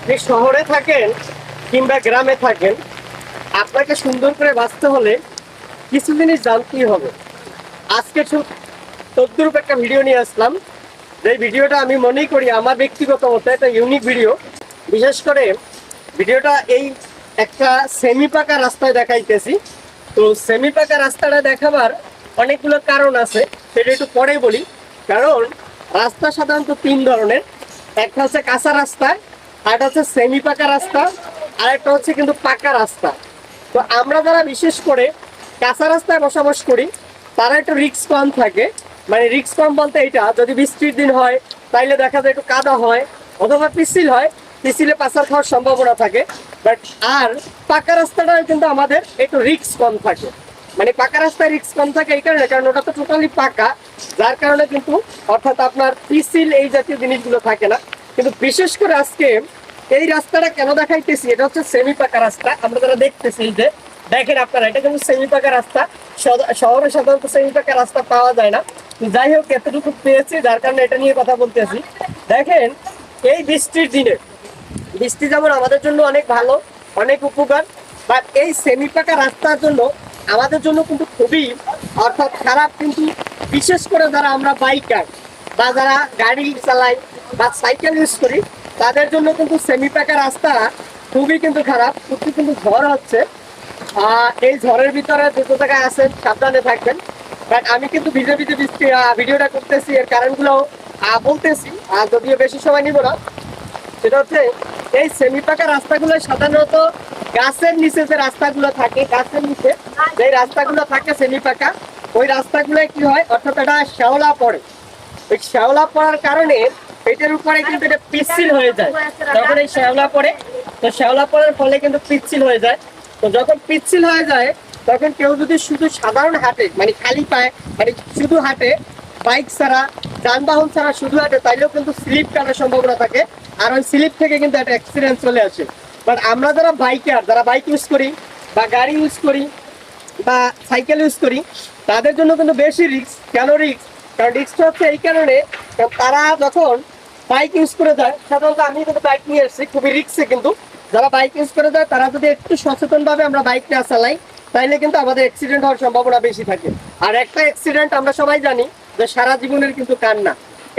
আপনি শহরে থাকেন কিংবা গ্রামে থাকেন, আপনাকে সুন্দর করে বাঁচতে হলে কিছু জিনিস জানতেই হবে। আজকে তদ্রুপ একটা ভিডিও নিয়ে আসলাম। যে ভিডিওটা আমি মনেই করি আমার ব্যক্তিগত মতে একটা ইউনিক ভিডিও। বিশেষ করে ভিডিওটা এই একটা সেমি পাকা রাস্তায় দেখাইতেছি। তো সেমি পাকা রাস্তাটা দেখাবার অনেকগুলো কারণ আছে, সেটা একটু পরে বলি। কারণ রাস্তা সাধারণত তিন ধরনের, একটা হচ্ছে কাঁচা রাস্তা, আরেকটা হচ্ছে সেমি পাকা রাস্তা, আরেকটা হচ্ছে কিন্তু পাকা রাস্তা। তো আমরা যারা বিশেষ করে কাঁচা রাস্তায় বসবাস করি তারা একটু রিস্ক কম থাকে। মানে রিস্ক কম বলতে এটা, যদি বৃষ্টির দিন হয় তাইলে দেখা যায় একটু কাদা হয় অথবা পিছিল হয়, পিছিলে পাচার খাওয়ার সম্ভাবনা থাকে। বাট আর পাকা রাস্তাটা কিন্তু আমাদের একটু রিস্ক কম থাকে। মানে পাকা রাস্তায় রিস্ক কম থাকে এই কারণে, কারণ ওটা তো টোটালি পাকা, যার কারণে কিন্তু অর্থাৎ আপনার পিছিল এই জাতীয় জিনিসগুলো থাকে না। কিন্তু বিশেষ করে আজকে এই রাস্তাটা কেন দেখাইতেছি, এটা হচ্ছে সেমি পাকা রাস্তা। আমরা যারা দেখতেছি যে দেখেন আপনারা, এটা কিন্তু সেমি পাকা রাস্তা। শহরে সাধারণত সেমি পাকা রাস্তা পাওয়া যায় না। যাই হোক, এতটুকু পেয়েছি যার কারণে এটা নিয়ে কথা বলতেছি। দেখেন, এই বৃষ্টির দিনে বৃষ্টি যেমন আমাদের জন্য অনেক ভালো, অনেক উপকার, বাট এই সেমি পাকা রাস্তার জন্য আমাদের জন্য কিন্তু খুবই অর্থাৎ খারাপ। কিন্তু বিশেষ করে যারা আমরা বাইকার বা যারা গাড়ি চালাই বা সাইকেল ইউজ করি তাদের জন্য কিন্তু সেমি পাকা রাস্তা খুবই কিন্তু খারাপ। কিন্তু ঝড় হচ্ছে, এই ঝড়ের ভিতরে দুটো জায়গায় আছেন, সাবধানে থাকবেন। বাট আমি কিন্তু ভিজে ভিজে ভিডিওটা করতেছি, এর কারণগুলো বলতেছি, আর যদিও বেশি সময় নিব না। সেটা হচ্ছে এই সেমি পাকা রাস্তাগুলো সাধারণত গাছের নিচে যে রাস্তাগুলো থাকে, গাছের নিচে যে রাস্তাগুলো থাকে সেমি পাকা, ওই রাস্তাগুলো কি হয় অর্থাৎ এটা শ্যাওলা পড়ে। ওই শ্যাওলা পড়ার কারণে পেটের উপরে কিন্তু এটা পিচ্ছিল হয়ে যায়। যখন এই শ্যাওলা পড়ে, তো শ্যাওলা পড়ার ফলে কিন্তু পিচ্ছিল হয়ে যায়। তো যখন পিচ্ছিল হয়ে যায় তখন কেউ যদি শুধু সাধারণ হাঁটে, মানে খালি পায়, মানে শুধু হাঁটে, বাইক ছাড়া যানবাহন ছাড়া শুধু হাঁটে, তাইলেও কিন্তু স্লিপ কাটার সম্ভাবনা থাকে। আর ওই স্লিপ থেকে কিন্তু একটা অ্যাক্সিডেন্ট চলে আসে। বাট আমরা যারা বাইকার, যারা বাইক ইউজ করি বা গাড়ি ইউজ করি বা সাইকেল ইউজ করি, তাদের জন্য কিন্তু বেশি রিস্ক। কেন রিস্ক? কারণ রিস্কটা হচ্ছে এই কারণে, তারা যখন বাইক ইউজ করে যায়, সাধারণত আমি কিন্তু বাইক নিয়ে এসেছি, খুবই রিস্কে। কিন্তু যারা বাইক ইউজ করে যায় তারা যদি একটু সচেতনভাবে আমরা বাইকটা চালাই তাইলে কিন্তু আমাদের অ্যাক্সিডেন্ট হওয়ার সম্ভাবনা বেশি থাকে। আর একটা অ্যাক্সিডেন্ট আমরা সবাই জানি যে সারা জীবনের কিন্তু কান্না।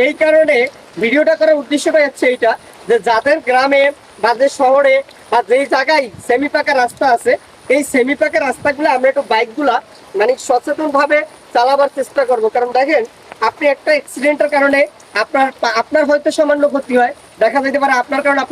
এই কারণে ভিডিওটা করার উদ্দেশ্যটা হচ্ছে এইটা, যে যাদের গ্রামে বা যে শহরে বা যেই জায়গায় সেমি পাকা রাস্তা আছে, এই সেমি পাকা রাস্তাগুলো আমরা একটু বাইকগুলা মানে সচেতনভাবে চালাবার চেষ্টা করব। কারণ দেখেন, আপনি একটা অ্যাক্সিডেন্টের কারণে আপনার হয়তো সামান্য ক্ষতি হয়, দেখা যেতে পারে আপনার কারণে